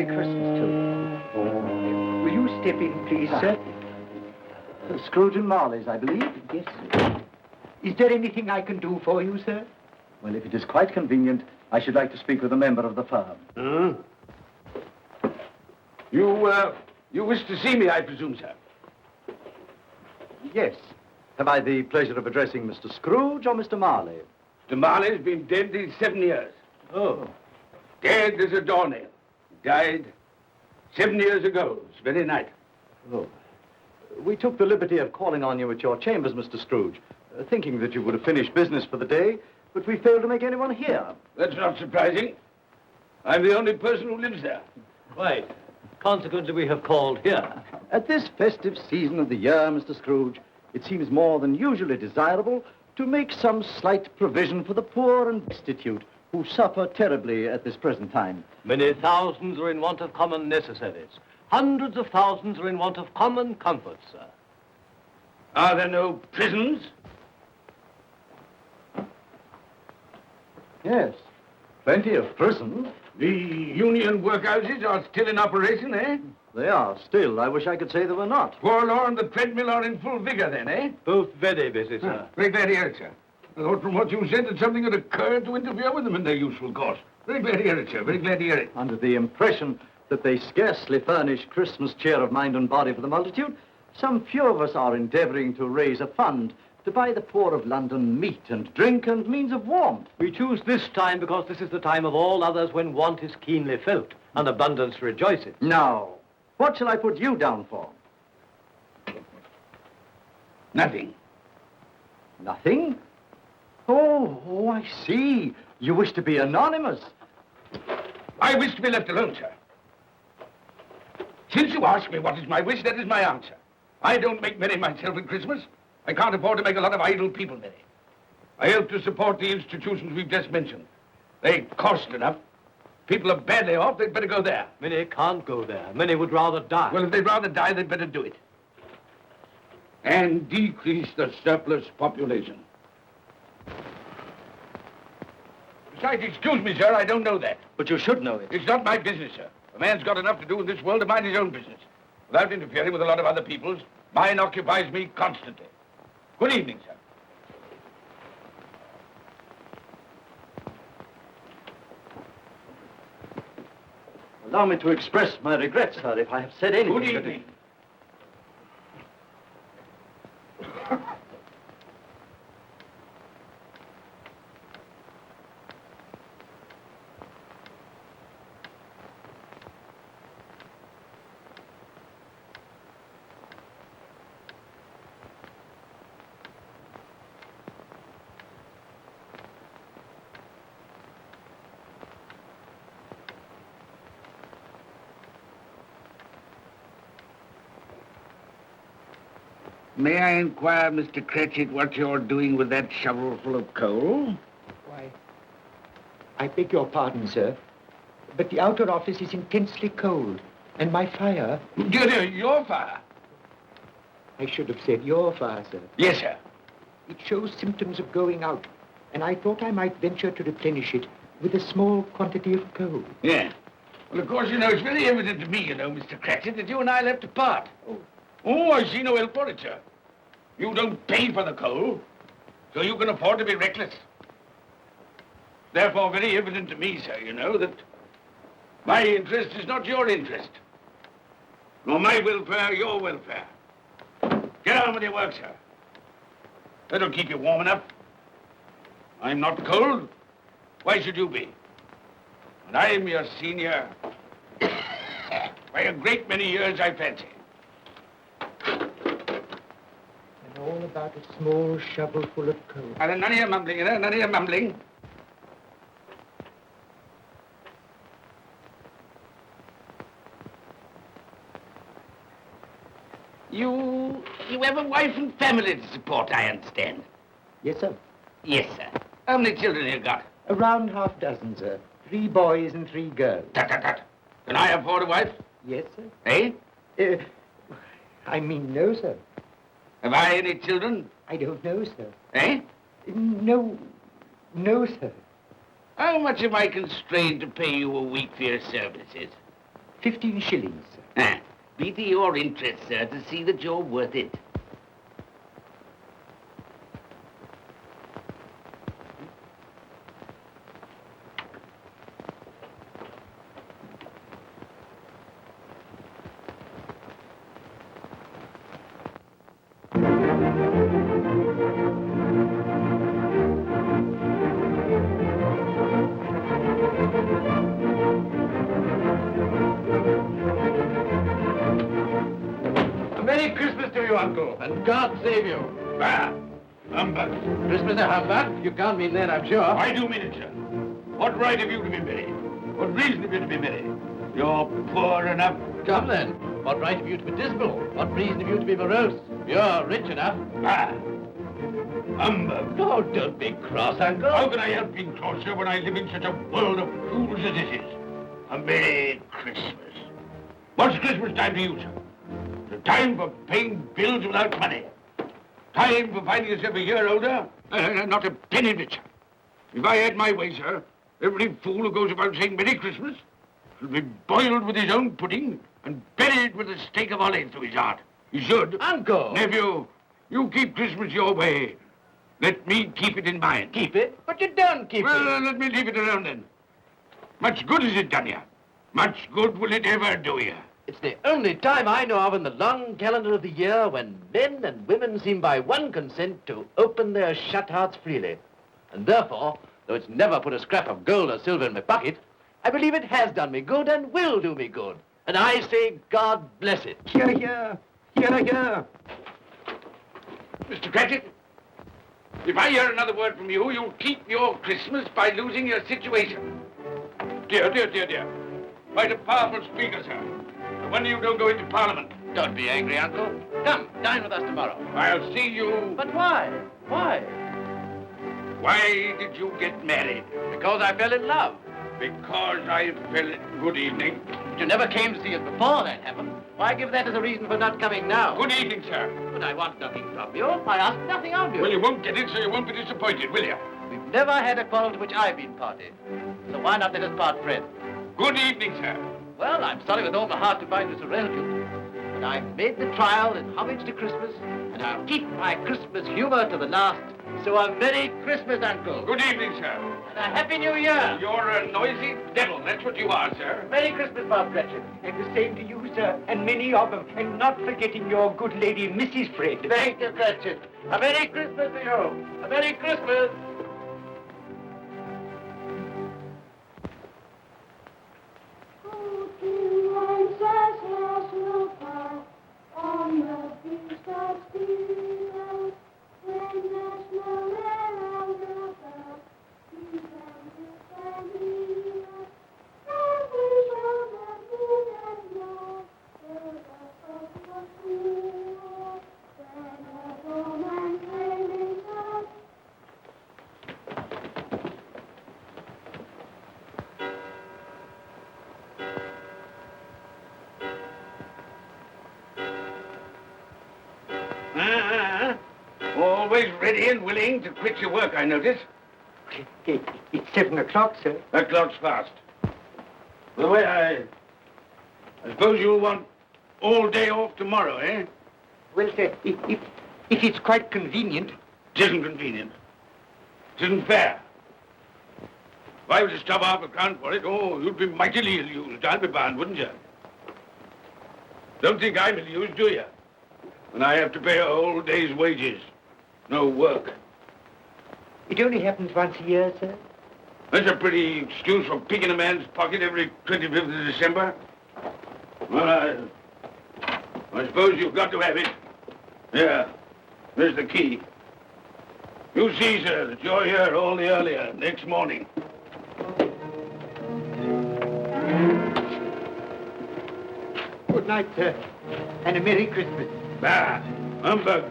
Merry Christmas to you. Will you step in, please, sir? Scrooge and Marley's, I believe. Yes, sir. Is there anything I can do for you, sir? Well, if it is quite convenient, I should like to speak with a member of the firm. You wish to see me, I presume, sir? Yes. Have I the pleasure of addressing Mr. Scrooge or Mr. Marley? Mr. Marley's been dead these 7 years. Oh. Dead as a doornail. Died 7 years ago, this very night. Oh. We took the liberty of calling on you at your chambers, Mr. Scrooge, thinking that you would have finished business for the day, but we failed to make anyone here. That's not surprising. I'm the only person who lives there. Right. Consequently, we have called here. At this festive season of the year, Mr. Scrooge, it seems more than usually desirable to make some slight provision for the poor and destitute who suffer terribly at this present time. Many thousands are in want of common necessaries. Hundreds of thousands are in want of common comforts, sir. Are there no prisons? Yes, plenty of prisons. The union workhouses are still in operation, eh? They are still. I wish I could say they were not. Poor Law and the treadmill are in full vigor then, eh? Both very busy, sir. Very glad to hear it, sir. I thought from what you said that something had occurred to interfere with them in their useful course. Very glad to hear it, sir. Very glad to hear it. Under the impression that they scarcely furnish Christmas cheer of mind and body for the multitude, some few of us are endeavoring to raise a fund to buy the poor of London meat and drink and means of warmth. We choose this time because this is the time of all others when want is keenly felt and abundance rejoices. Now, what shall I put you down for? Nothing. Nothing? Oh, I see. You wish to be anonymous. I wish to be left alone, sir. Since you ask me what is my wish, that is my answer. I don't make merry myself at Christmas. I can't afford to make a lot of idle people merry. I help to support the institutions we've just mentioned. They cost enough. People are badly off, they'd better go there. Many can't go there. Many would rather die. Well, if they'd rather die, they'd better do it. And decrease the surplus population. Besides, excuse me, sir, I don't know that. But you should know it. It's not my business, sir. A man's got enough to do in this world to mind his own business. Without interfering with a lot of other people's, mine occupies me constantly. Good evening, sir. Allow me to express my regrets, sir, if I have said anything. Good evening. May I inquire, Mr. Cratchit, what you're doing with that shovel full of coal? Why, I beg your pardon, sir, but the outer office is intensely cold, and my fire... Your fire? I should have said your fire, sir. Yes, sir. It shows symptoms of going out, and I thought I might venture to replenish it with a small quantity of coal. Yeah. Well, of course, it's very evident to me, Mr. Cratchit, that you and I left apart. Oh, I see no help for it, sir. You don't pay for the coal, so you can afford to be reckless. Therefore, very evident to me, sir, that my interest is not your interest. Nor my welfare, your welfare. Get on with your work, sir. That'll keep you warm enough. I'm not cold. Why should you be? And I'm your senior by a great many years, I fancy. All about a small shovel full of coal. None of your mumbling, none of your mumbling. You have a wife and family to support, I understand. Yes, sir. Yes, sir. How many children have you got? Around half dozen, sir. 3 boys and 3 girls. Tut, tut, tut. Can I afford a wife? Yes, sir. Eh? I mean, no, sir. Have I any children? I don't know, sir. Eh? No, sir. How much am I constrained to pay you a week for your services? 15 shillings, sir. Be to your interest, sir, to see that you're worth it. Merry Christmas to you, Uncle, and God save you. Bah! Humbug. Christmas a humbug? You can't mean that, I'm sure. I do mean it, sir. What right have you to be merry? What reason have you to be merry? You're poor enough. Come then. What right have you to be dismal? What reason have you to be morose? You're rich enough. Ah! Humbug. Oh, don't be cross, Uncle. How can I help being cross, sir, when I live in such a world of fools as this is? A Merry Christmas. What's Christmas time to you, sir? The time for paying bills without money. Time for finding yourself a year older? Not a penny richer. If I had my way, sir, every fool who goes about saying Merry Christmas should be boiled with his own pudding and buried with a stake of olive through his heart. He should. Uncle! Nephew, you keep Christmas your way. Let me keep it in mine. Keep it? But you don't keep Well, it. let me leave it alone then. Much good has it done you? Much good will it ever do you? It's the only time I know of in the long calendar of the year when men and women seem by one consent to open their shut hearts freely. And therefore, though it's never put a scrap of gold or silver in my pocket, I believe it has done me good and will do me good. And I say, God bless it. Hear, hear. Hear, hear. Mr. Cratchit, if I hear another word from you, you'll keep your Christmas by losing your situation. Dear, dear, dear, dear. Quite a powerful speaker, sir. No wonder you don't go into Parliament. Don't be angry, Uncle. Come, dine with us tomorrow. I'll see you... But why? Why? Why did you get married? Because I fell in love. Because I fell... Good evening. But you never came to see us before that happened. Why give that as a reason for not coming now? Good evening, sir. But I want nothing from you. I ask nothing of you. Well, you won't get it, so you won't be disappointed, will you? We've never had a quarrel to which I've been party. So why not let us part friends? Good evening, sir. Well, I'm sorry with all my heart to find you so relative. But I've made the trial in homage to Christmas, and I'll keep my Christmas humor to the last. So a Merry Christmas, Uncle. Good evening, sir. And a Happy New Year. You're a noisy devil, that's what you are, sir. Merry Christmas, Bob Cratchit. And the same to you, sir, and many of them. And not forgetting your good lady, Mrs. Fred. Thank you, Cratchit. A Merry Christmas to you. A Merry Christmas. Always ready and willing to quit your work, I notice. It's 7 o'clock, sir. That clock's fast. By the way, I suppose you'll want all day off tomorrow, eh? Well, sir, if it's quite convenient. It isn't convenient. It isn't fair. If I was to stop half a crown for it, oh, you'd be mightily ill-used, I'll be bound, wouldn't you? Don't think I'm ill-used, do you? When I have to pay a whole day's wages. No work. It only happens once a year, sir. That's a pretty excuse for picking a man's pocket every 25th of December. Well, I suppose you've got to have it. Yeah, there's the key. You see, sir, that you're here all the earlier next morning. Good night, sir, and a Merry Christmas. Bah, humbug.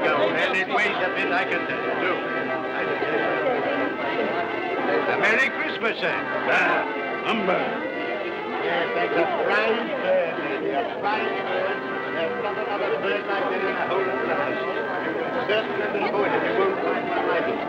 go. And it weighs a bit, I can tell you. Do. A Merry Christmas, sir. Humbug. Yes, that's a fine bird, lady, a fine bird. There's not another bird like that in the whole of the house. You can certainly be good if you won't find one like it.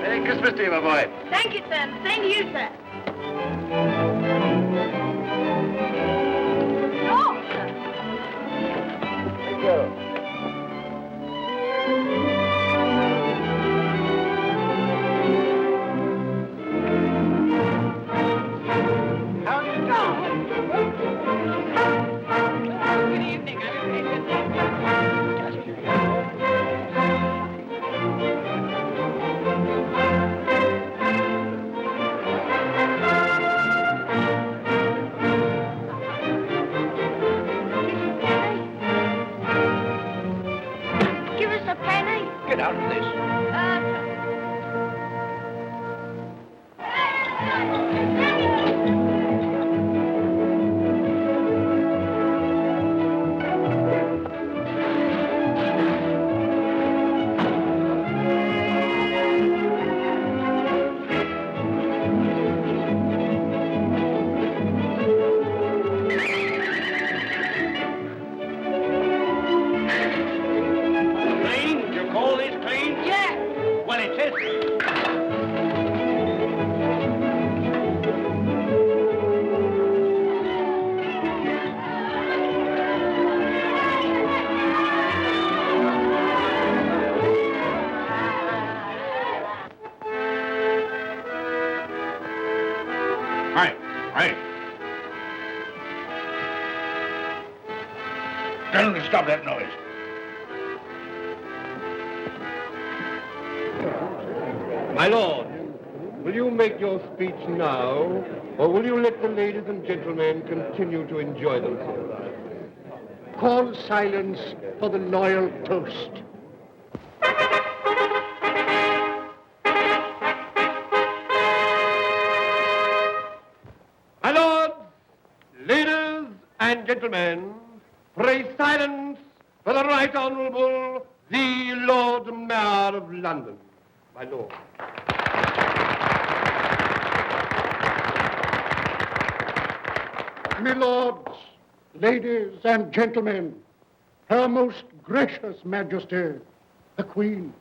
Merry Christmas to you, my boy. Thank you, sir. Same to you, sir. Oh, sir. Thank you. How do you do? Good evening. Give us a penny. Get out of this. Clean? You call this clean? Yeah. Well, it is. Right, right. Tell them to stop that noise. My lord, will you make your speech now, or will you let the ladies and gentlemen continue to enjoy themselves? Call silence for the loyal toast. My lords, ladies and gentlemen, pray silence for the Right Honourable the Lord Mayor of London. My lord. My lords, ladies and gentlemen, Her Most Gracious Majesty, the Queen.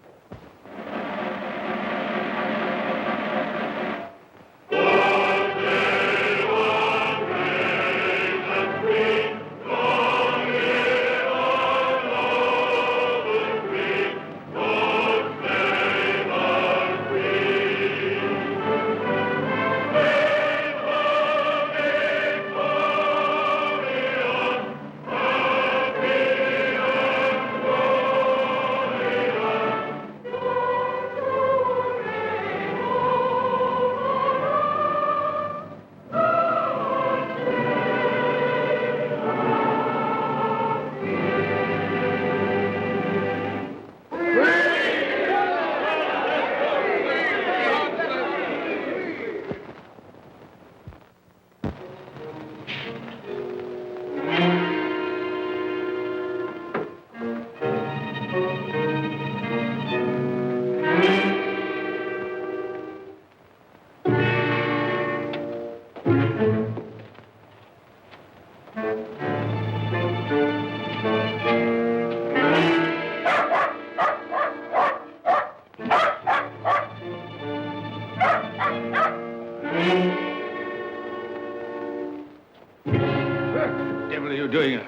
What the devil are you doing?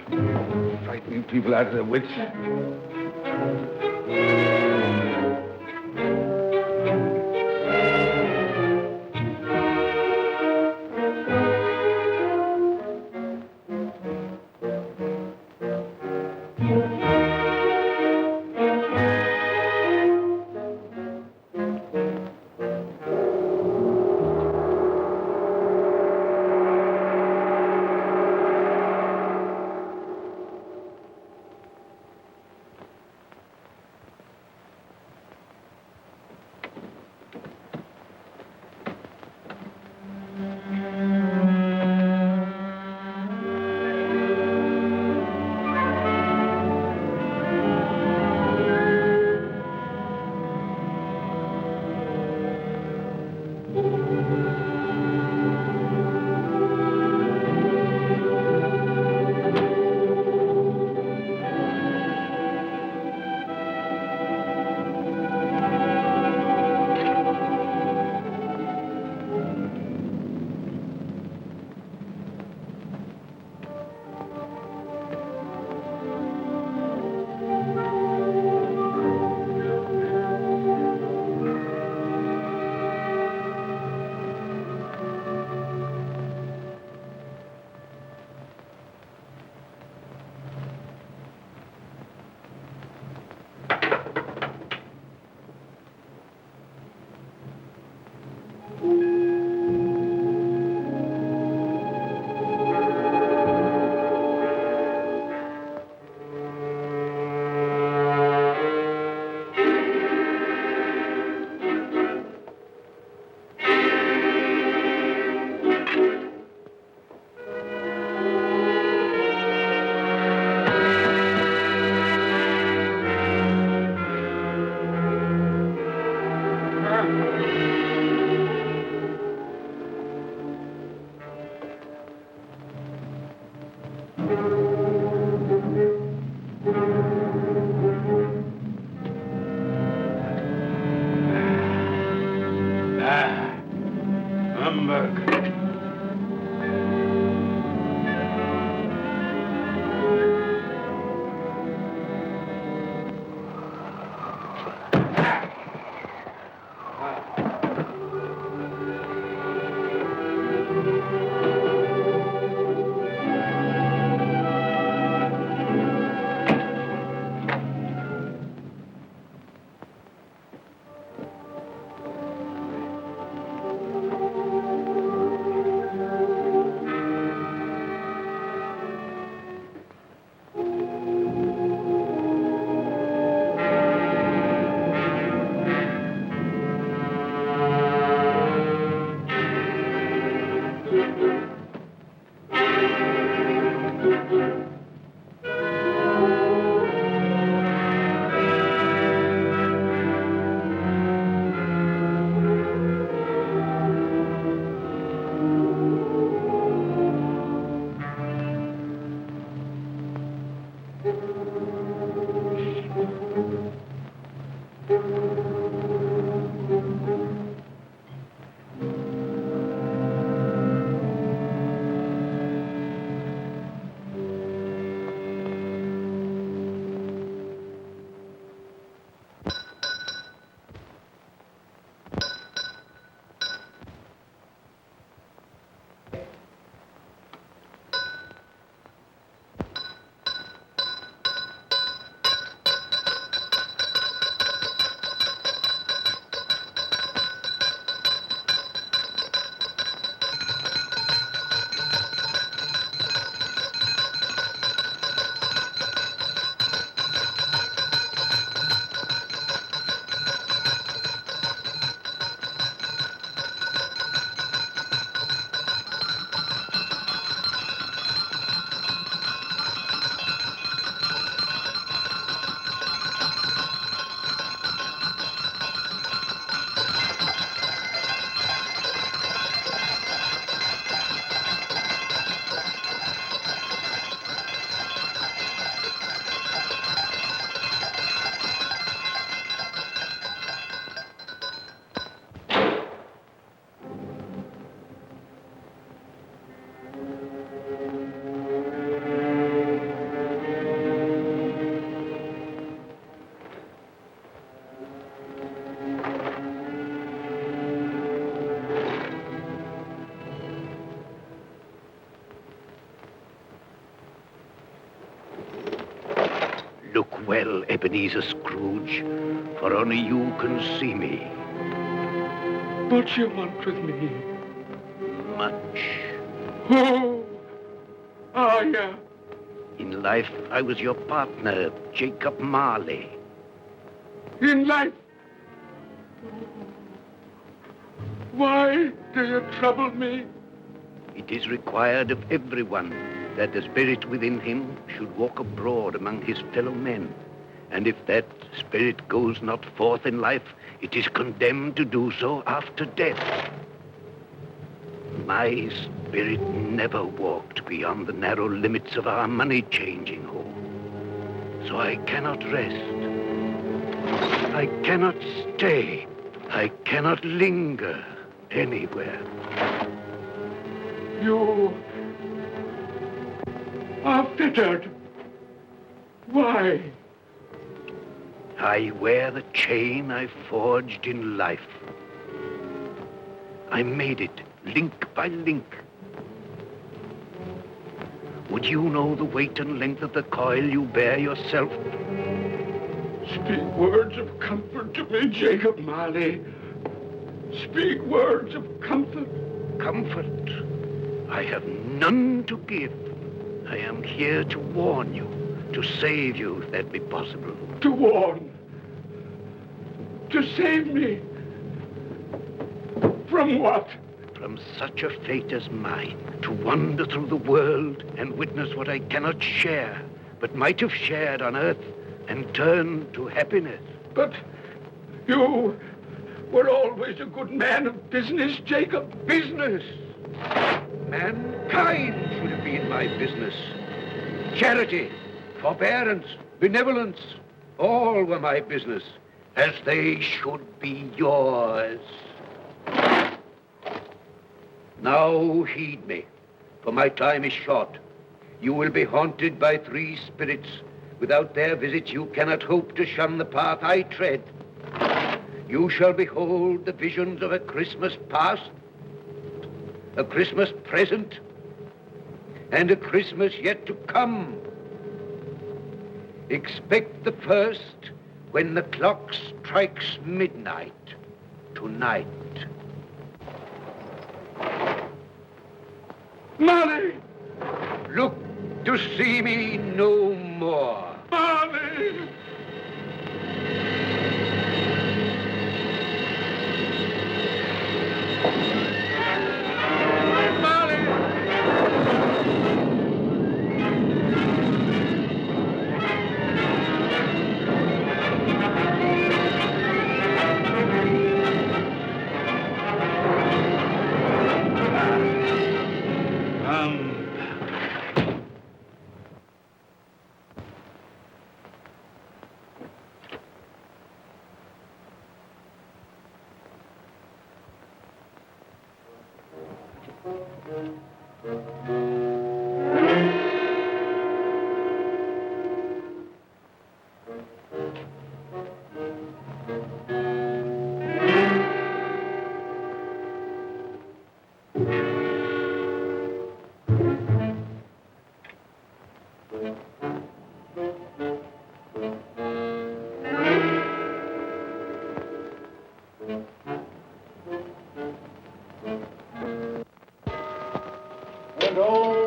Frightening people out of their wits. smirk. Look well, Ebenezer Scrooge, for only you can see me. What you want with me? Much. Oh, yeah. In life, I was your partner, Jacob Marley. In life. Why do you trouble me? It is required of everyone that the spirit within him should walk abroad among his fellow men. And if that spirit goes not forth in life, it is condemned to do so after death. My spirit never walked beyond the narrow limits of our money-changing hall. So I cannot rest. I cannot stay. I cannot linger anywhere. You are fettered. Why? I wear the chain I forged in life. I made it link by link. Would you know the weight and length of the coil you bear yourself? Speak words of comfort to me, Jacob Marley. Speak words of comfort. Comfort? I have none to give. I am here to warn you, to save you if that be possible. To warn. To save me. From what? From such a fate as mine, to wander through the world and witness what I cannot share, but might have shared on earth and turn to happiness. But you were always a good man of business, Jacob. Business? Mankind should have been my business. Charity, forbearance, benevolence, all were my business, as they should be yours. Now heed me, for my time is short. You will be haunted by 3 spirits. Without their visits, you cannot hope to shun the path I tread. You shall behold the visions of a Christmas past, a Christmas present, and a Christmas yet to come. Expect the first when the clock strikes midnight tonight. Molly! Look to see me no more. Molly! And all's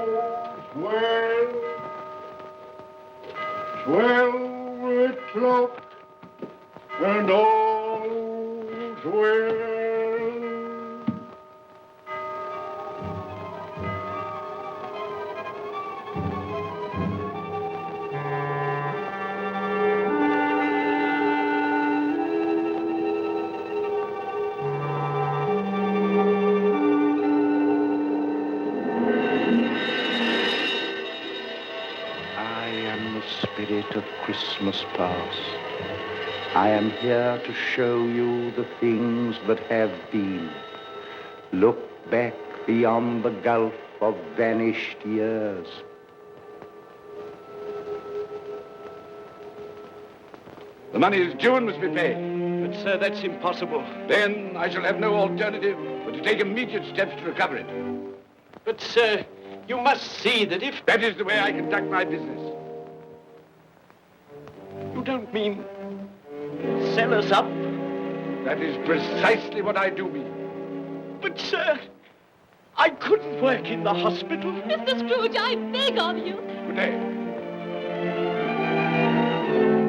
well, with cloak, and all's well. Spirit of Christmas past, I am here to show you the things that have been. Look back beyond the gulf of vanished years. The money is due and must be paid. But, sir, that's impossible. Then I shall have no alternative but to take immediate steps to recover it. But, sir, you must see that if... That is the way I conduct my business. You don't mean sell us up? That is precisely what I do mean. But, sir, I couldn't work in the hospital. Mr. Scrooge, I beg of you. Good day.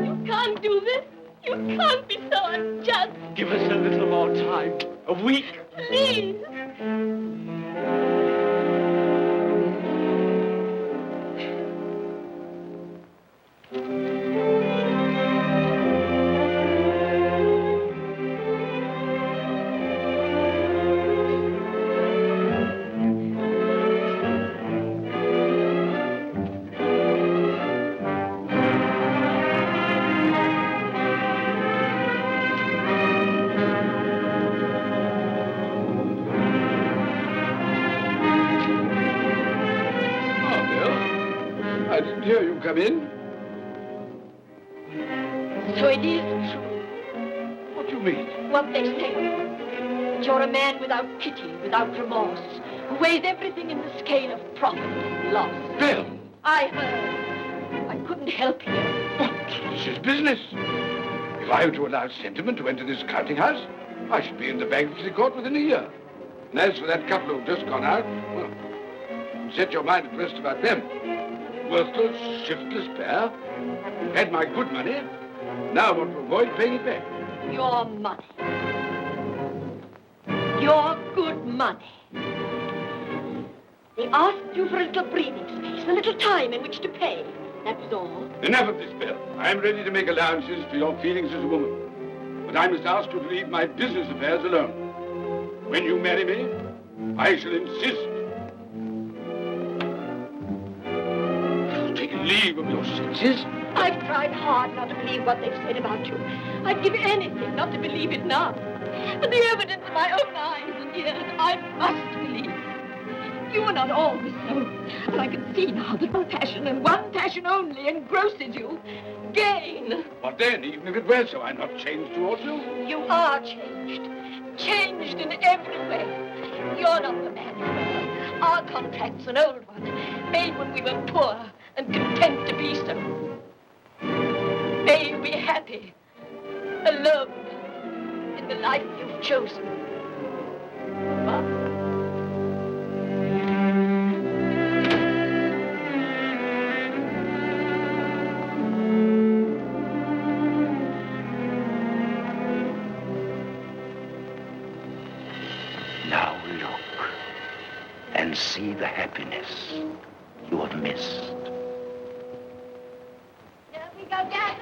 You can't do this. You can't be so unjust. Give us a little more time. A week. Please. I didn't hear you come in. So it is true, What do you mean? what they say. That you're a man without pity, without remorse, who weighs everything in the scale of profit and loss. Bill! I heard. I couldn't help you. But this is business. If I were to allow sentiment to enter this counting house, I should be in the bankruptcy court within a year. And as for that couple who've just gone out, well, set your mind at rest about them. Worthless, shiftless pair. Who had my good money, now want to avoid paying it back. Your money. Your good money. They asked you for a little breathing space, a little time in which to pay. That was all. Enough of this, Bill. I am ready to make allowances for your feelings as a woman. But I must ask you to leave my business affairs alone. When you marry me, I shall insist. Take leave of your senses. I've tried hard not to believe what they've said about you. I'd give anything not to believe it now. But the evidence of my own eyes and ears, I must believe. You are not always so. And I can see now that one passion and one passion only engrosses you. Gain. What then? Even if it were so, I'm not changed towards you. You are changed. Changed in every way. You're not the man you were. Our contract's an old one, made when we were poor and content to be so. May you be happy, alone, in the life you've chosen. Now look and see the happiness you have missed. Here we go, Dad.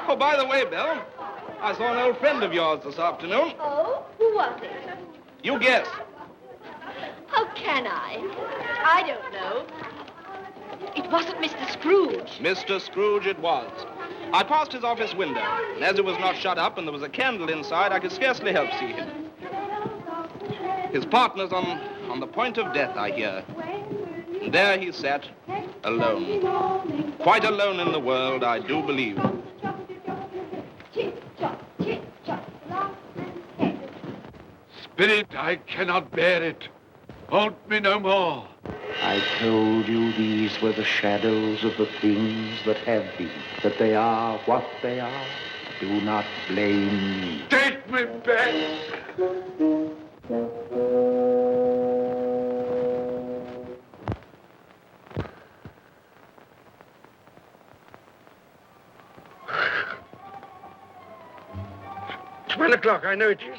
Oh, by the way, Bill, I saw an old friend of yours this afternoon. Oh, who was it? You guess. How can I? I don't know. It wasn't Mr. Scrooge. Mr. Scrooge it was. I passed his office window, and as it was not shut up and there was a candle inside, I could scarcely help see him. His partner's on the point of death, I hear. And there he sat, alone. Quite alone in the world, I do believe. Spirit, I cannot bear it. Haunt me no more. I told you these were the shadows of the things that have been, that they are what they are. Do not blame me. Take me back. It's 1 o'clock, I know it is.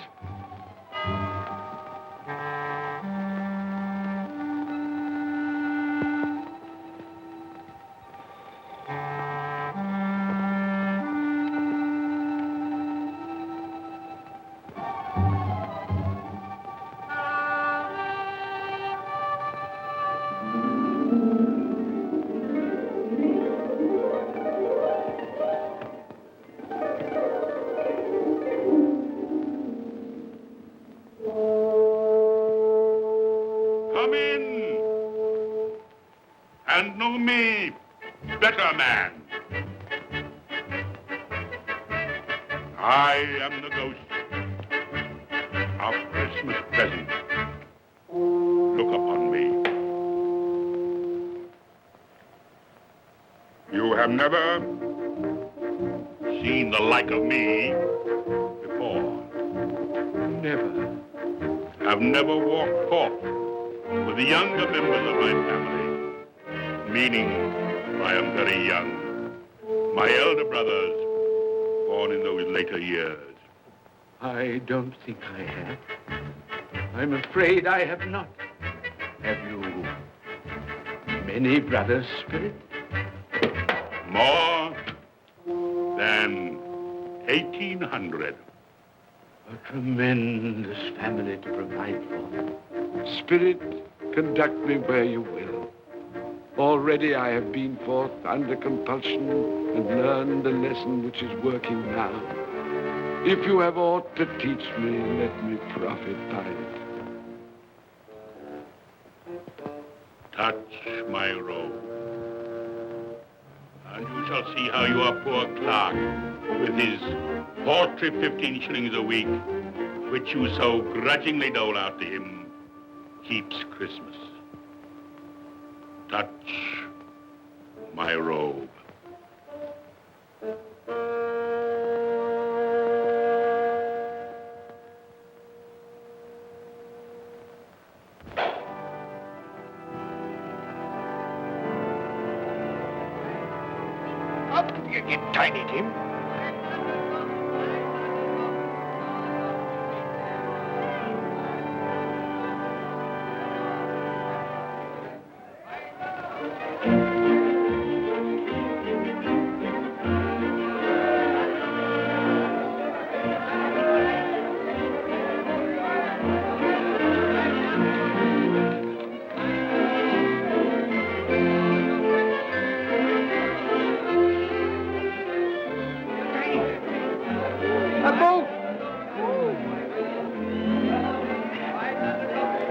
Come in and know me, better man. I am the ghost of Christmas present. Look upon me. You have never seen the like of me before. Never. Have never walked forth with the younger members of my family, meaning I am very young. My elder brothers, born in those later years. I don't think I have. I'm afraid I have not. Have you many brothers, Spirit? More than 1,800. A tremendous family to provide for. Spirit, conduct me where you will. Already I have been forth under compulsion and learned the lesson which is working now. If you have aught to teach me, let me profit by it. Touch my robe, and you shall see how your poor clerk, with his paltry 15 shillings a week, which you so grudgingly dole out to him, keeps Christmas. Touch my robe. Tiny Tim.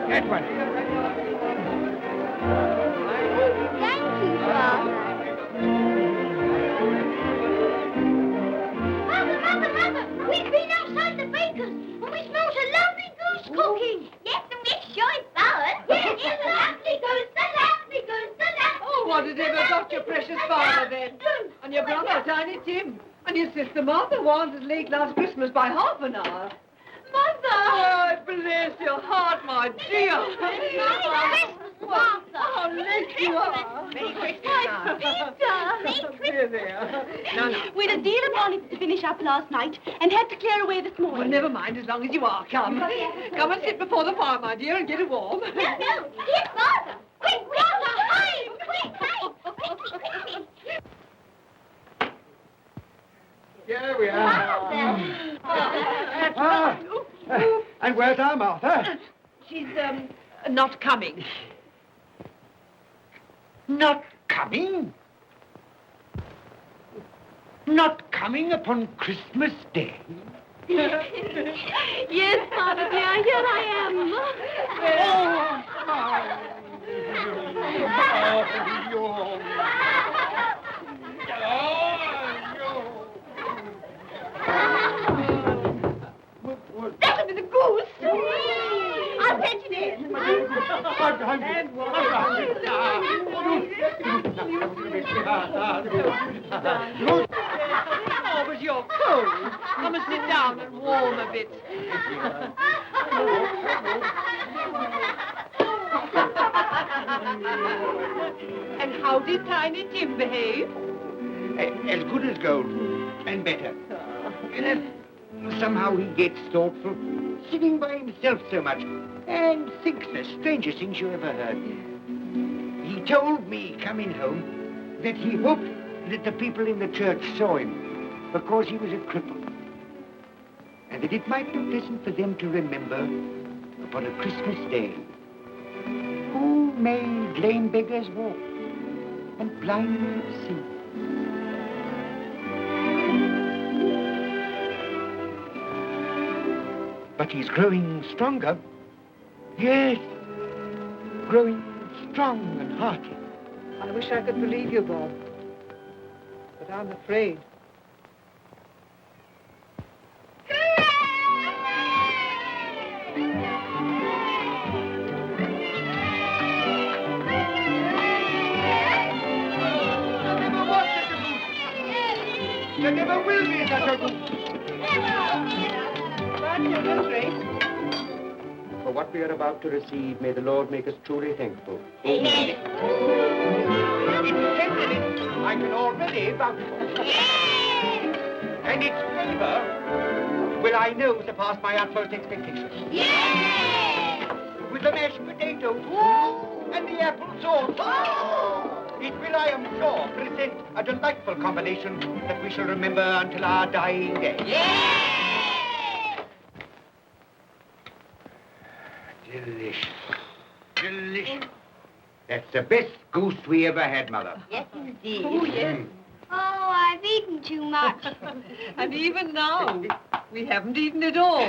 That one. Thank you, Father. Mother, we've been outside the baker's and we smelled a lovely goose cooking. Yes, and we're sure it's ours. Yes, it's a lovely goose, the lovely goose, the lovely Oh, what has ever got your precious father, then? And your brother, Tiny Tim. And your sister Martha was as late last Christmas by half an hour. Mother! Oh, bless your heart, my dear. Merry Christmas, Martha. How late you are. Merry Christmas, Peter. There, there. No. We'd a deal of olives to finish up last night and had to clear away this morning. Well, never mind, as long as you are. Come. Come and sit before the fire, my dear, and get it warm. No. Here's Martha. Quick, Martha, hide. Quick, hide. Here we are. And where's our Martha? She's, not coming. Not coming? Not coming upon Christmas Day? Yes, Father dear, here I That'll be the goose. I'll fetch it in. Oh, but you're cold. Come and sit down and warm a bit. And how did Tiny Tim behave? As good as gold, and better. Somehow he gets thoughtful, sitting by himself so much, and thinks the strangest things you ever heard. He told me, coming home, that he hoped that the people in the church saw him, because he was a cripple. And that it might be pleasant for them to remember, upon a Christmas day, who made lame beggars walk and blind men see. But he's growing stronger. Yes, growing strong and hearty. I wish I could believe you, Bob. But I'm afraid. There never will be such a goose. But you're great. For what we are about to receive, may the Lord make us truly thankful. It's gentlemen I can already vouch for. And its flavor will, I know, surpass my utmost expectations. With the mashed potato and the apple sauce. It will, I am sure, present a delightful combination that we shall remember until our dying day. Delicious. Delicious. That's the best goose we ever had, Mother. Yes, indeed. Oh, yes. Oh, I've eaten too much. And even now, we haven't eaten it all.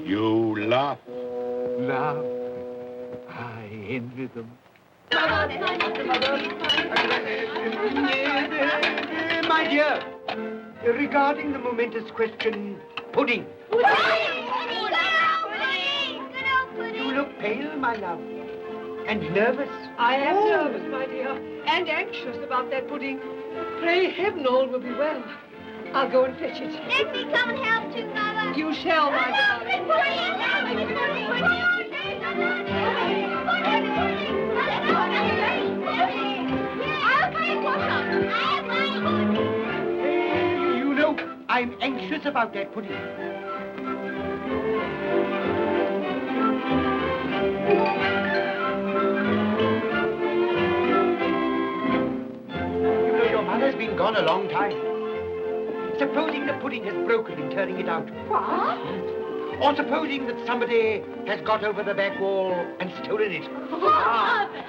You laugh. Love. I envy them. My dear, regarding the momentous question, pudding. You look pale, my love, and nervous. I am nervous, my dear, and anxious about that pudding. Pray heaven all will be well. I'll go and fetch it. Let me come and help too, Mother. You shall, my darling. I I'm anxious about that pudding. You know, your mother's been gone a long time. Supposing the pudding has broken in turning it out. What? Or supposing that somebody has got over the back wall and stolen it. Father!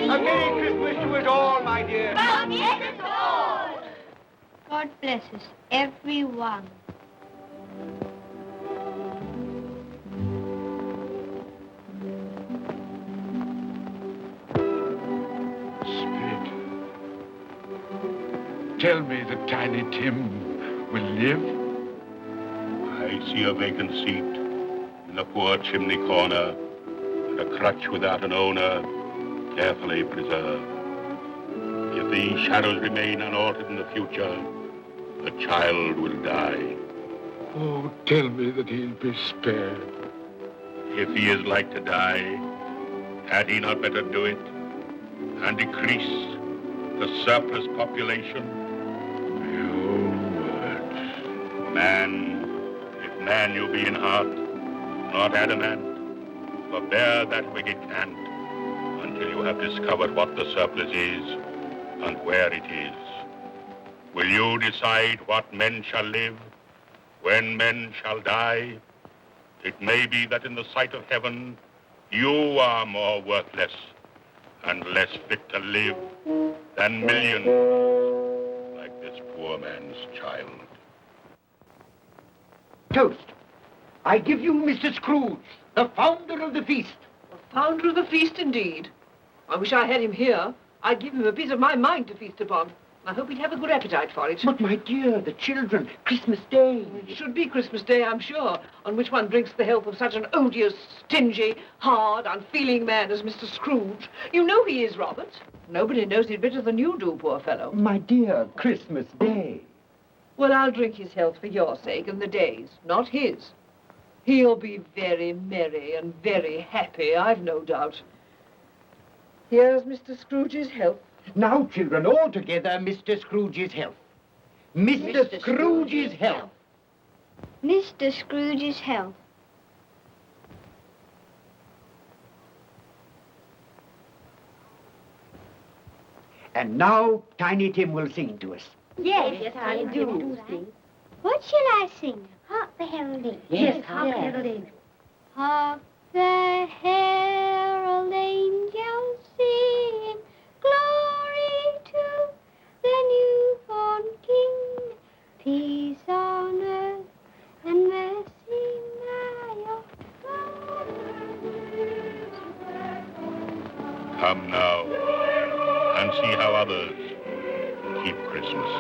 A Merry Christmas to us all, my dear. God bless us, everyone. Spirit, tell me that Tiny Tim will live. I see a vacant seat in the poor chimney corner, and a crutch without an owner, carefully preserved. If these shadows remain unaltered in the future, the child will die. Oh, tell me that he'll be spared. If he is like to die, had he not better do it and decrease the surplus population? Your words. Man, if man you be in heart, not adamant, forbear that wicked cant until you have discovered what the surplus is and where it is. Will you decide what men shall live when men shall die? It may be that in the sight of heaven, you are more worthless and less fit to live than millions like this poor man's child. Toast. I give you Mr. Scrooge, the founder of the feast. The founder of the feast, indeed. I wish I had him here. I'd give him a piece of my mind to feast upon. I hope he'd have a good appetite for it. But, my dear, the children, Christmas Day. It should be Christmas Day, I'm sure, on which one drinks the health of such an odious, stingy, hard, unfeeling man as Mr. Scrooge. You know he is, Robert. Nobody knows it better than you do, poor fellow. My dear, Christmas Day. Well, I'll drink his health for your sake and the day's, not his. He'll be very merry and very happy, I've no doubt. Here's Mr. Scrooge's health. Now, children, all together, Mr. Scrooge's health. Mr. Scrooge's health. Mr. Scrooge's health. And now, Tiny Tim will sing to us. Yes, I do. What shall I sing? Hark the heralding. Yes, hark the heralding. Hark the herald angels sing, glory to the newborn King, peace on earth and mercy nigh of God. Come now and see how others keep Christmas.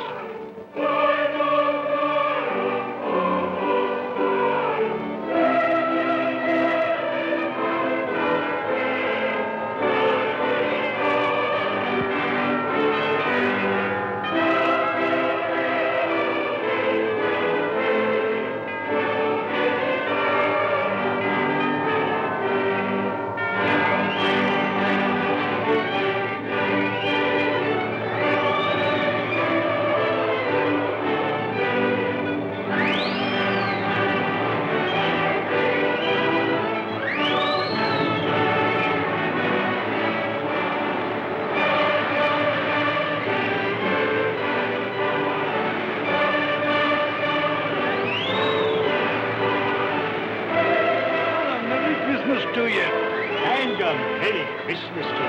To you. And a Merry Christmas to you.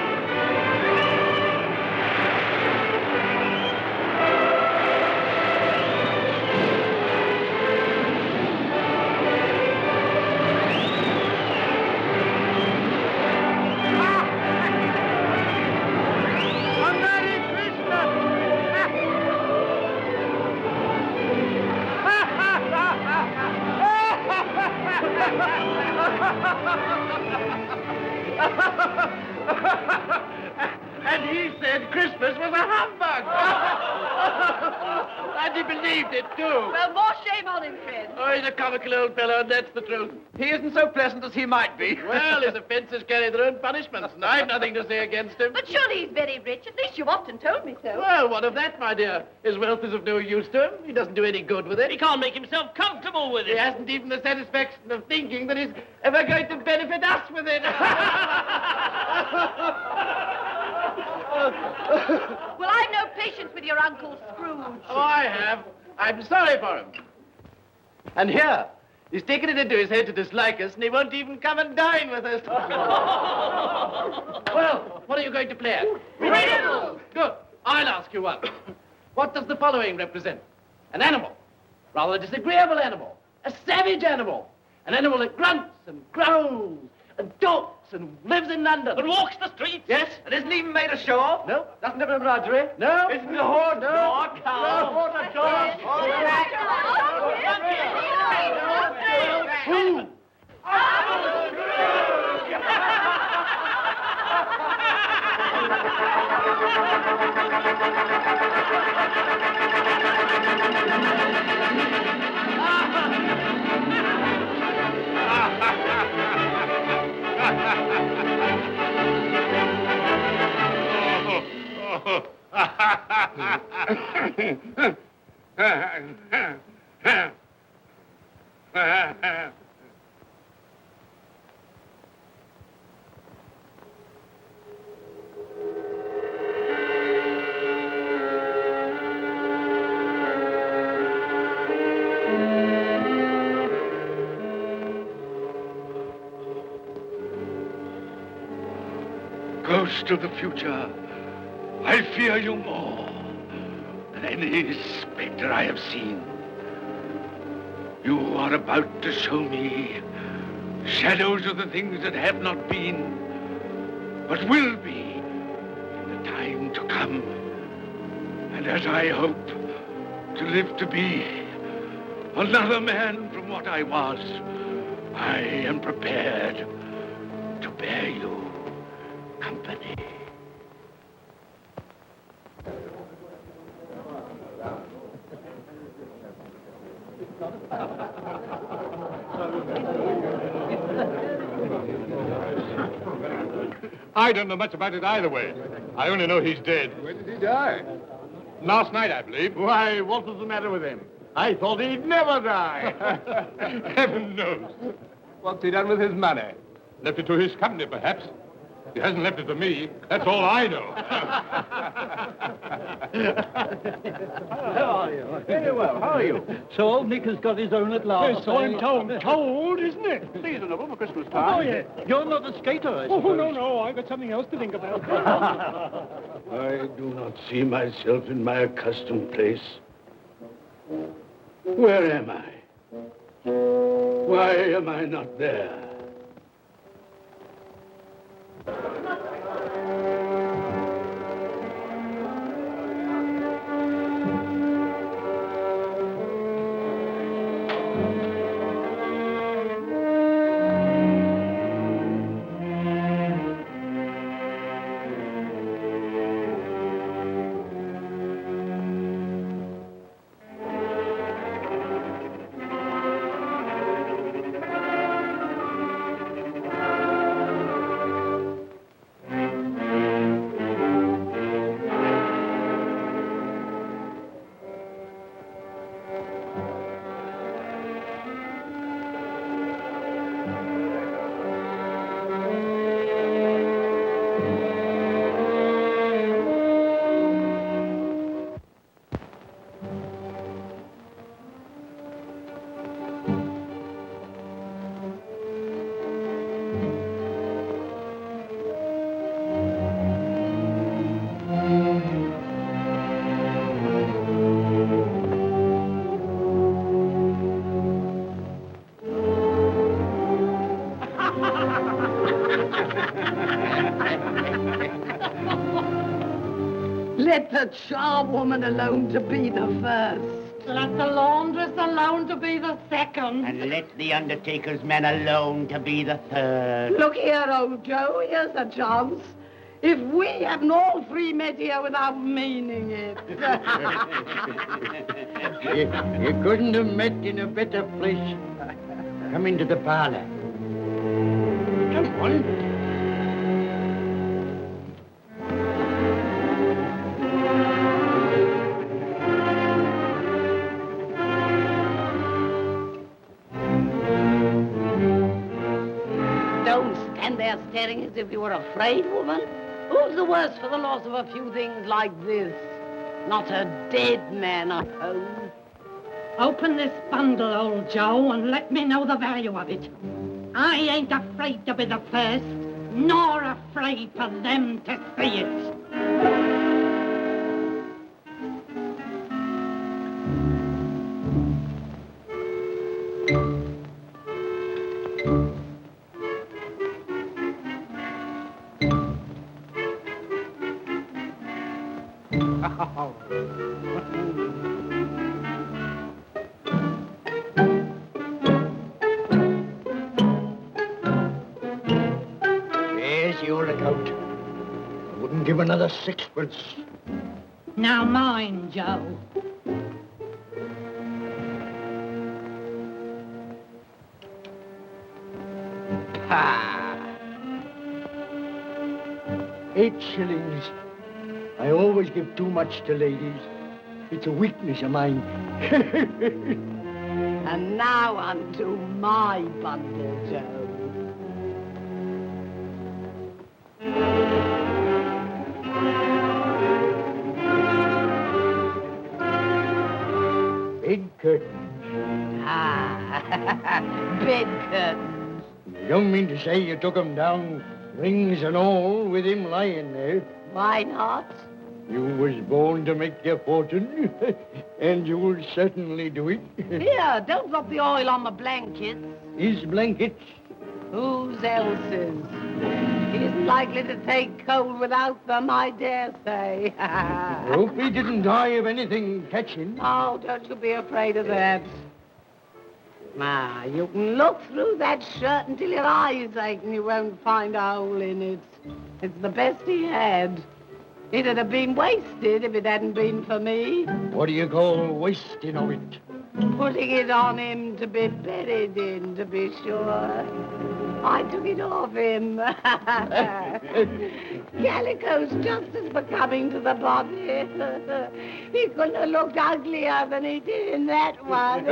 And he said Christmas was a humbug. And he believed it, too. Well, more shame on him, friend. Oh, he's a comical old fellow, and that's the truth. He isn't so pleasant as he might be. Well, his offences carry their own punishments, and I've nothing to say against him. But surely he's very rich. At least you've often told me so. Well, what of that, my dear? His wealth is of no use to him. He doesn't do any good with it. He can't make himself comfortable with He it. hasn't even the satisfaction of thinking that he's ever going to benefit us with it. Well, I've no patience with your Uncle Scrooge. Oh, I have. I'm sorry for him. And here, he's taken it into his head to dislike us, and he won't even come and dine with us. Well, what are you going to play at? Riddles. Good. I'll ask you one. What does the following represent? An animal. Rather a disagreeable animal. A savage animal. An animal that grunts and growls and talks and lives in London. But walks the streets? Yes. And isn't even made ashore? No. Doesn't have a menagerie? No. Isn't a horse No. nor a cow? No. Not a dog. Who? Ghost of the future, I fear you more than any spectre I have seen. You are about to show me shadows of the things that have not been, but will be in the time to come. And as I hope to live to be another man from what I was, I am prepared to bear you company. I don't know much about it either way. I only know he's dead. When did he die? Last night, I believe. Why, what was the matter with him? I thought he'd never die. Heaven knows. What's he done with his money? Left it to his company, perhaps. He hasn't left it to me. That's all I know. How are you? Very well. How are you? So old Nick has got his own at last. Yes, so I'm told. Told, isn't it? Seasonable for Christmas time. Oh, yeah. You're not a skater, I suppose. Oh, no, I've got something else to think about. I do not see myself in my accustomed place. Where am I? Why am I not there? Let the charwoman alone to be the first. Let the laundress alone to be the second. And let the undertaker's man alone to be the third. Look here, old Joe, here's a chance. If we haven't all three met here without meaning it. You couldn't have met in a better place. Come into the parlor. Come on. Don't stand there staring as if you were afraid, woman. Who's the worse for the loss of a few things like this? Not a dead man, I suppose. Open this bundle, old Joe, and let me know the value of it. I ain't afraid to be the first, nor afraid for them to see it. There's your account. I wouldn't give another sixpence. Now mind, Joe. Ah. 8 shillings. I always give too much to ladies. It's a weakness of mine. And now unto my bundle, Joe. Bed curtains. Ah, bed curtains. You don't mean to say you took 'em down, rings and all, with him lying there? Why not? You was born to make your fortune, and you'll certainly do it. Here, don't drop the oil on the blankets. His blankets? Whose else's? He isn't likely to take cold without them, I dare say. Hope he didn't die of anything catching. Oh, don't you be afraid of that. Now, you can look through that shirt until your eyes ache and you won't find a hole in it. It's the best he had. It'd have been wasted if it hadn't been for me. What do you call wasting of it? Putting it on him to be buried in, to be sure. I took it off him. Calico's just as becoming to the body. He couldn't have looked uglier than he did in that one.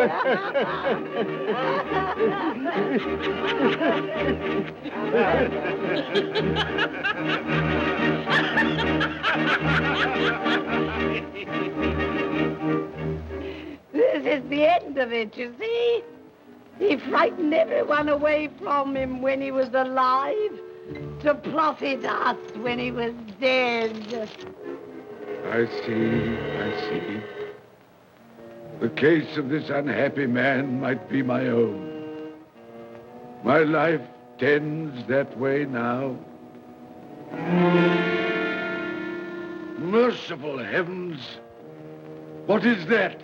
This is the end of it, you see. He frightened everyone away from him when he was alive to profit us when he was dead. I see. The case of this unhappy man might be my own. My life tends that way now. Merciful heavens! What is that?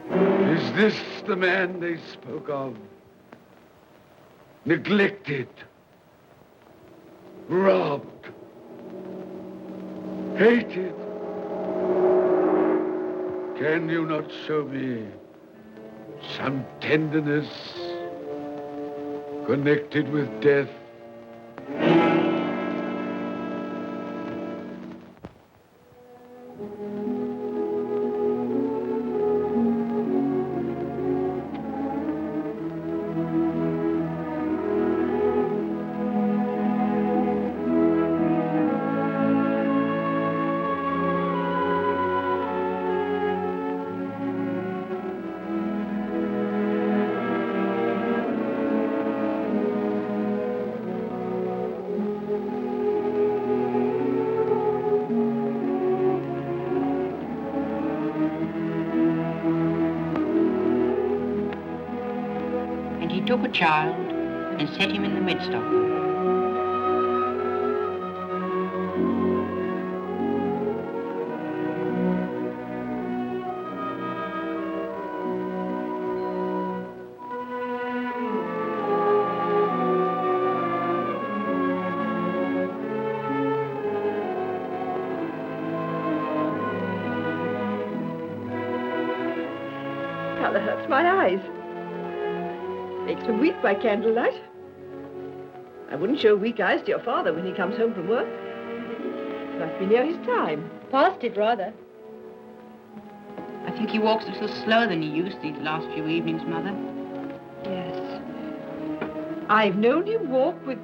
Is this the man they spoke of? Neglected, robbed, hated. Can you not show me some tenderness connected with death? Took a child and set him in the midst of them. rather hurts my eyes. Makes me weep by candlelight. I wouldn't show weak eyes to your father when he comes home from work. Must be near his time. Past it, rather. I think he walks a little slower than he used these last few evenings, Mother. Yes. I've known him walk with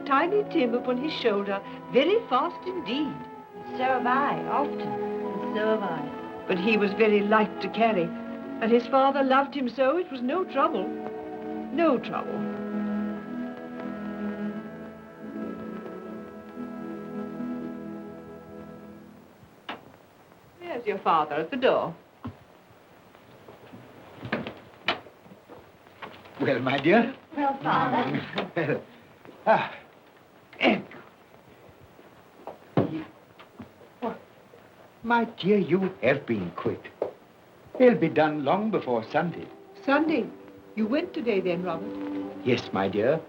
Tiny Tim upon his shoulder very fast indeed. So have I, often. And so have I. But he was very light to carry, and his father loved him so it was no trouble. No trouble. There's your father at the door. Well, my dear. Well, Father. Well, my dear, you have been quick. They'll be done long before Sunday. Sunday. You went today then, Robert? Yes, my dear.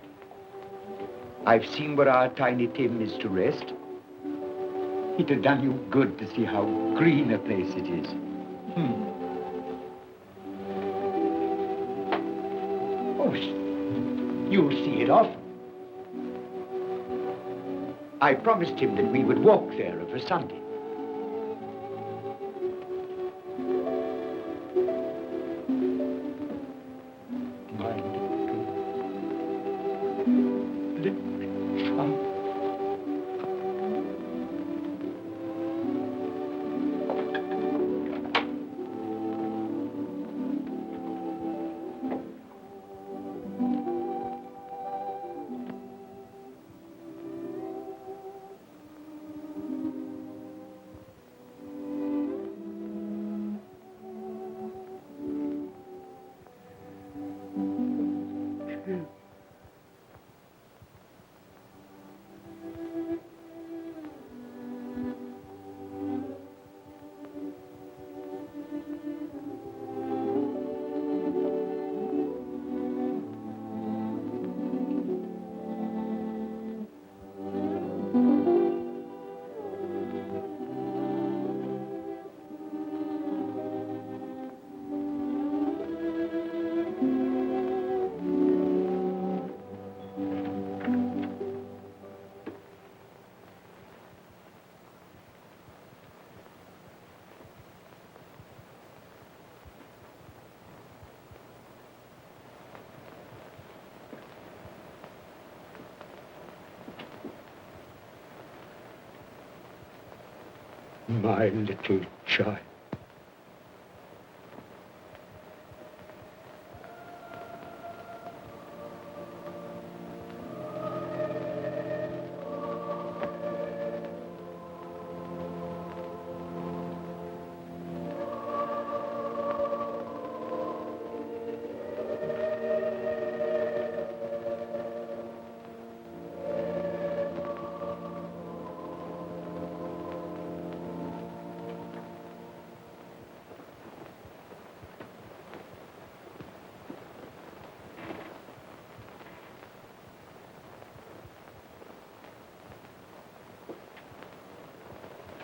I've seen where our Tiny Tim is to rest. It'd have done you good to see how green a place it is. Oh, you'll see it often. I promised him that we would walk there of a Sunday. My little child.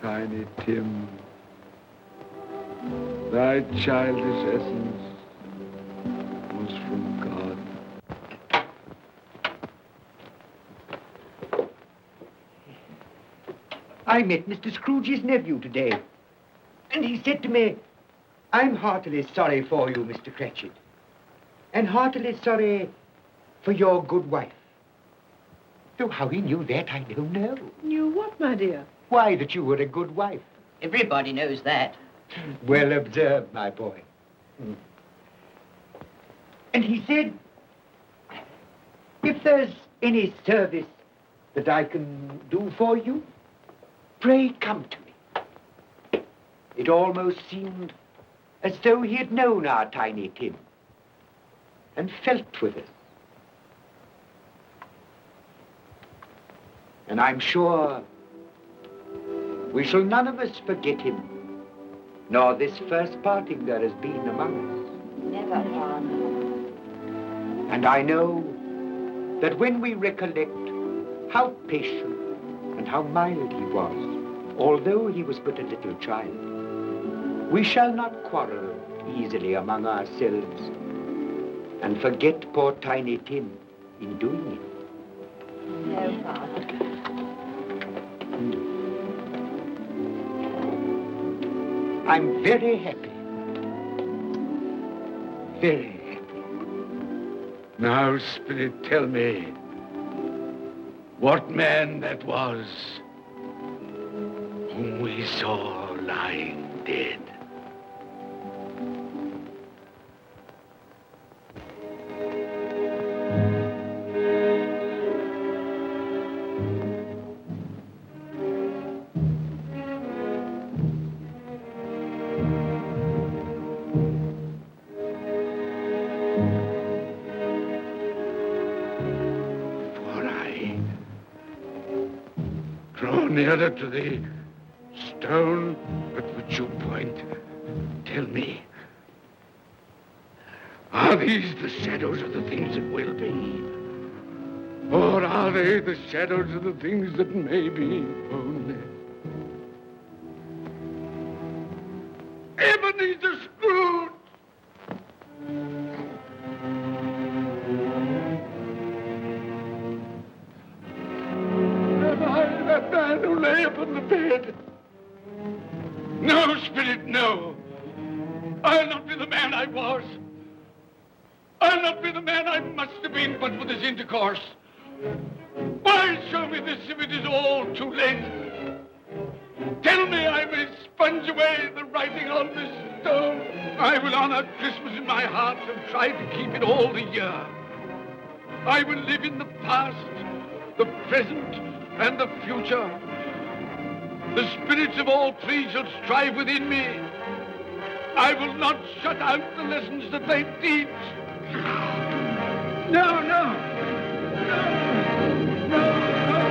Tiny Tim, thy childish essence was from God. I met Mr. Scrooge's nephew today, and he said to me, I'm heartily sorry for you, Mr. Cratchit, and heartily sorry for your good wife. Though how he knew that, I don't know. Knew what, my dear? Why, that you were a good wife. Everybody knows that. Well observed, my boy. And he said, if there's any service that I can do for you, pray come to me. It almost seemed as though he had known our Tiny Tim and felt with us. And I'm sure we shall none of us forget him, nor this first parting there has been among us. Never, Father. And I know that when we recollect how patient and how mild he was, although he was but a little child, We shall not quarrel easily among ourselves and forget poor Tiny Tim in doing it. No, Father. I'm very happy. Very happy. Now, Spirit, tell me what man that was whom we saw lying dead. Nearer to the stone at which you point. Tell me, are these the shadows of the things that will be? Or are they the shadows of the things that may be only? Ebenezer Scrooge! That man who lay upon the bed. No, Spirit, no. I'll not be the man I was. I'll not be the man I must have been but for this intercourse. Why show me this if it is all too late? Tell me I may sponge away the writing on this stone. I will honor Christmas in my heart and try to keep it all the year. I will live in the past, the present, and the future. The spirits of all three shall strive within me. I will not shut out the lessons that they teach. No, no. No, no, no. No, no.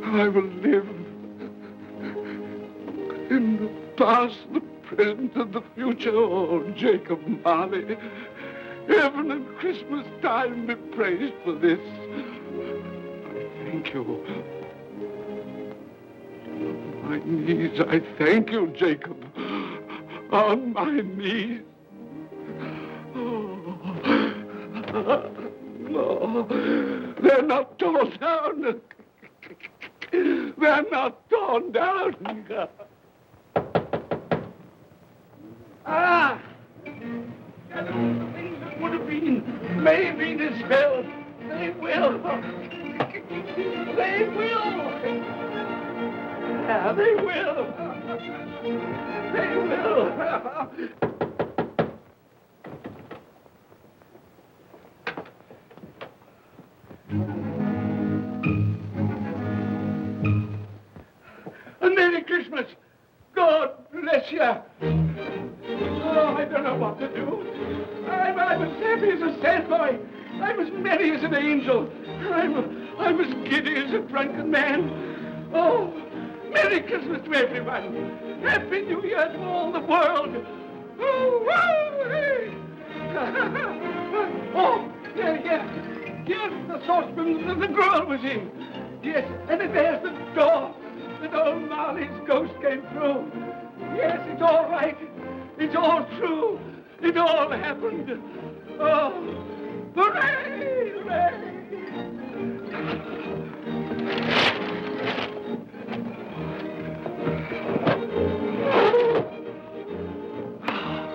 I will live in the past, the present, and the future. Oh, Jacob Marley, heaven and Christmas time be praised for this. I thank you. On my knees, I thank you, Jacob. On my knees. Oh, no, they're not torn down. They're not torn down. Ah! Shadows of things that would have been may have been dispelled. They will. They will. Yeah, they will. They will. Merry Christmas! God bless you! Oh, I don't know what to do. I'm as happy as a sandboy. I'm as merry as an angel. I'm as giddy as a drunken man. Oh, Merry Christmas to everyone. Happy New Year to all the world. Oh, wow, hey. Oh, yeah. Here's the saucepan that the girl was in. Yes, and there's the door. That old Marley's ghost came through. Yes, it's all right. It's all true. It all happened. Oh, hooray! Hooray!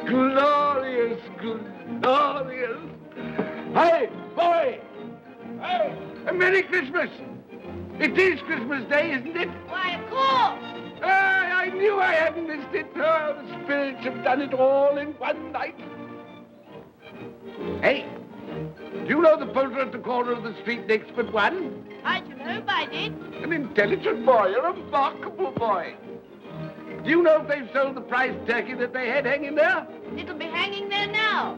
Glorious, glorious. Hey, boy! Hey, a Merry Christmas! It is Christmas Day, isn't it? Why, of course. I knew I hadn't missed it. Oh, the spirits have done it all in one night. Hey, do you know the poulterer at the corner of the street next but one? I should hope I did. An intelligent boy, a remarkable boy. Do you know if they've sold the prize turkey that they had hanging there? It'll be hanging there now.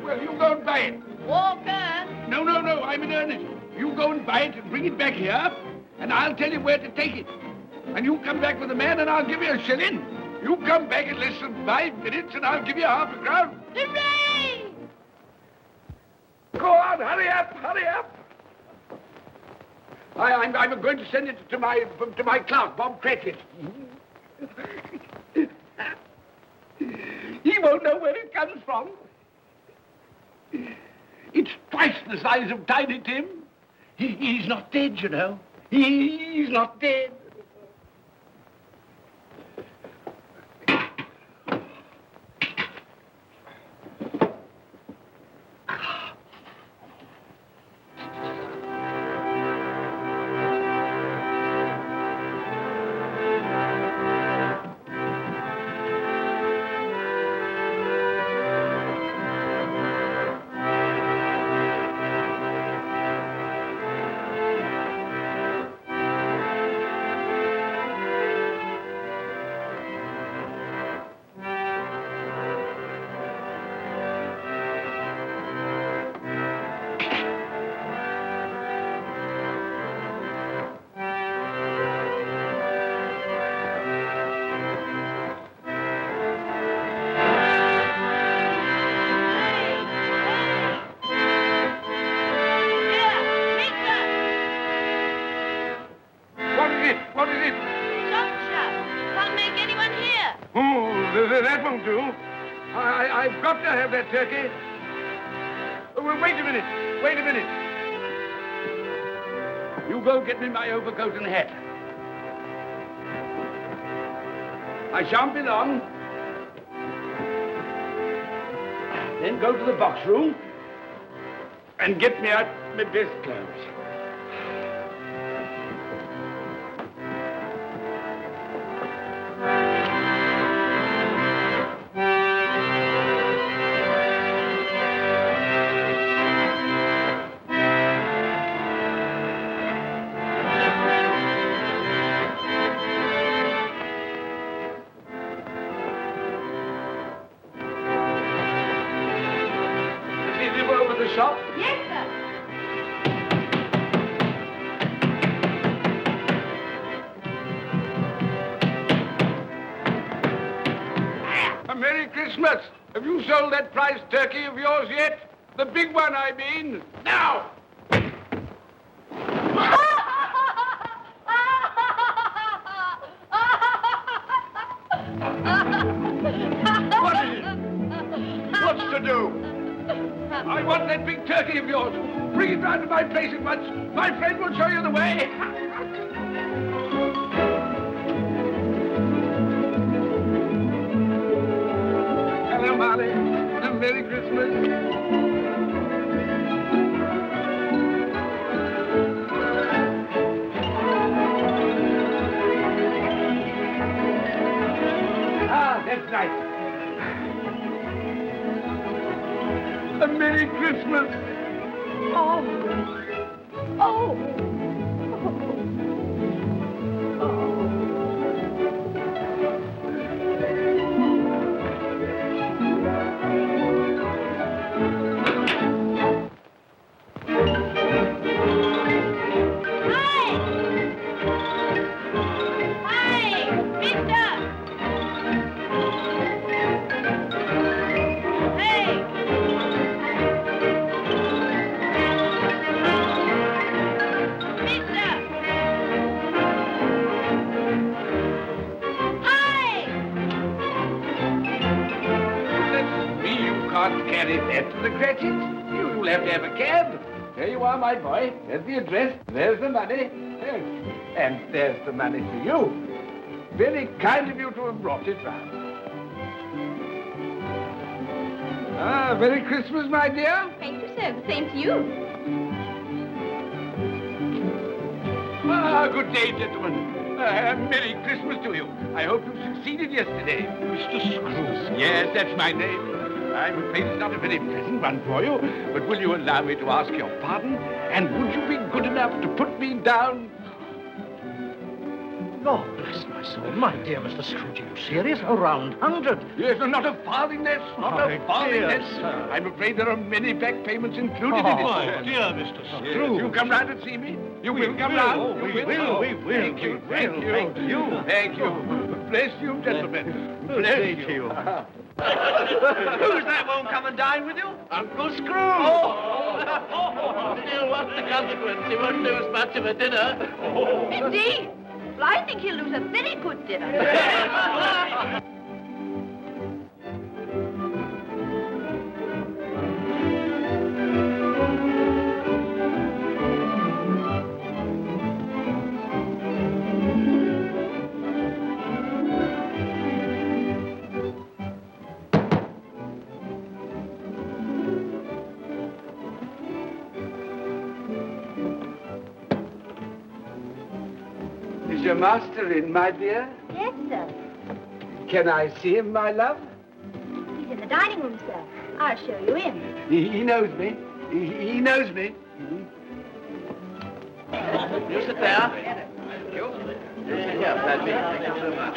Well, you go and buy it. Walker! No, I'm in earnest. You go and buy it and bring it back here, and I'll tell you where to take it. And you come back with the man, and I'll give you a shilling. You come back in less than 5 minutes, and I'll give you half a crown. Hooray! Go on, hurry up. I'm going to send it to my clerk, Bob Cratchit. He won't know where it comes from. It's twice the size of Tiny Tim. He's not dead, you know. He's not dead. That won't do. I've got to have that turkey. Well, wait a minute. You go get me my overcoat and hat. I shan't be long. Then go to the box room and get me out my best clothes. Shop? Yes, sir. A Merry Christmas. Have you sold that prize turkey of yours yet? The big one, I mean. Now! What is it? What's to do? I want that big turkey of yours. Bring it round to my place at once. My friend will show you the way. Hello, Molly. And Merry Christmas. Ah, that's nice. A Merry Christmas. Oh. Carry that to the Cratchits. You'll have to have a cab. There you are, my boy. There's the address. There's the money. Yes. And there's the money for you. Very kind of you to have brought it round. Ah, Merry Christmas, my dear. Thank you, sir. The same to you. Ah, good day, gentlemen. Merry Christmas to you. I hope you succeeded yesterday. Mr. Scrooge. Yes, that's my name. I'm afraid it's not a very pleasant one for you, but will you allow me to ask your pardon? And would you be good enough to put me down? Lord bless my soul. My dear Mr. Scrooge, are you serious? A round 100. Yes, not a farthing less. Not My a farthing dear less. sir. I'm afraid there are many back payments included in it. My sir. dear Mr. Yes, Scrooge. you come round and see me. You We will come will. round. Oh, You we will. We will. Thank you. We Thank will. you. Thank you. Thank you. Bless you, gentlemen. Bless Thank you. you. Who's that won't come and dine with you? Uncle Scrooge! Still, what's the consequence? He won't lose much of a dinner. Indeed. Well, I think he'll lose a very good dinner. Is your master in, my dear? Yes, sir. Can I see him, my love? He's in the dining room, sir. I'll show you in. He knows me. He knows me. You sit there. Thank you. Here, Paddy. Thank you so much.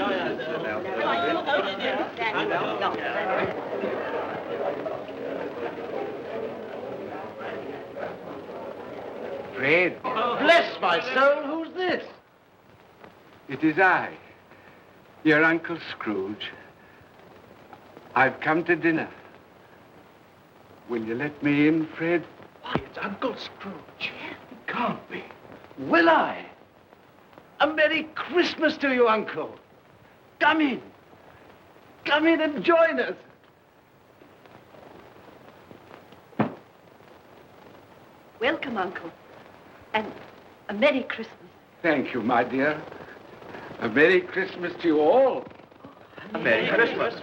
Fred, Bless my soul, who's this? it is I, your Uncle Scrooge. I've come to dinner. Will you let me in, Fred? Why, it's Uncle Scrooge. It can't be. Will I? A Merry Christmas to you, Uncle. Come in. Come in and join us. Welcome, Uncle. And a Merry Christmas. Thank you, my dear. A Merry Christmas to you all. A Merry Christmas.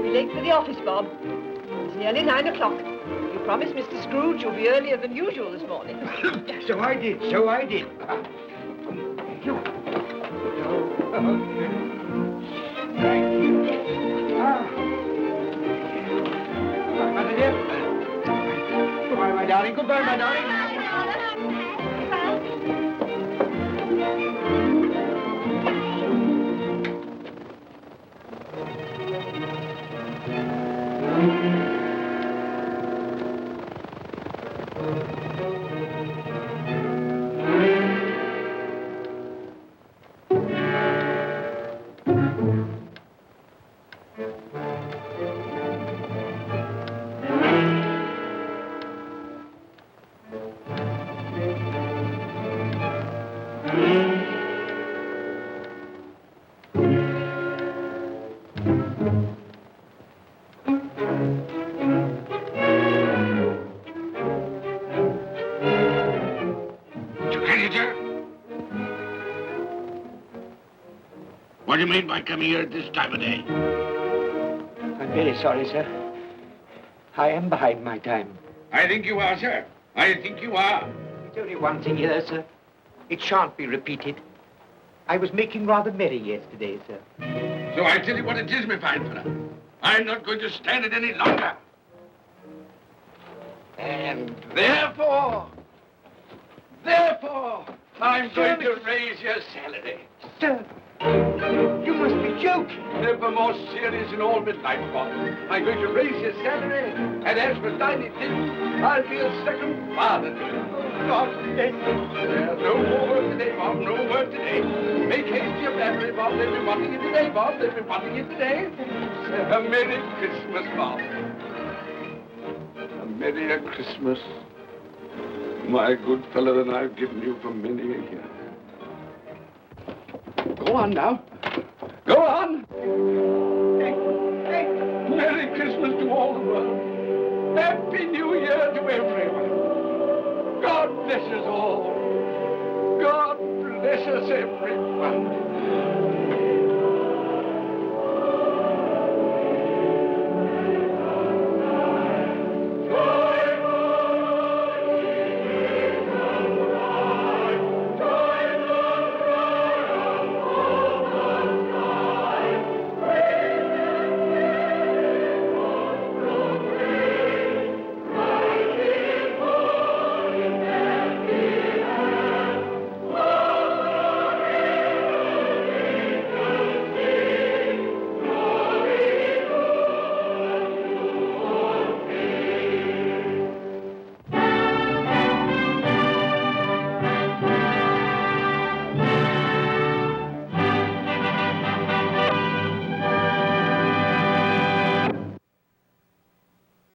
Late for the office, Bob. It's nearly 9 o'clock. You promised Mr. Scrooge you'll be earlier than usual this morning. So I did. Thank you. Goodbye, my dear. Goodbye, my darling. Goodbye, my darling. What do you mean by coming here at this time of day? I'm very sorry, sir. I am behind my time. I think you are, sir. I think you are. It's only one thing here, sir. It shan't be repeated. I was making rather merry yesterday, sir. So I tell you what it is, my fine fellow. I'm not going to stand it any longer. And therefore, I'm going to raise your salary. Sir, you must be joking. Never more serious in all my life, Bob. I'm going to raise your salary, and as for tiny things, I'll be a second father to you. God bless you. No more work today, Bob. No work today. Make haste to your family, Bob. They'll be wanting you today, Bob. They'll be wanting you today. A Merry Christmas, Bob. A Merry Christmas, my good fellow, than I've given you for many a year. Go on now. Go on. Merry Christmas to all the world. Happy New Year to everyone. God bless us all. God bless us everyone.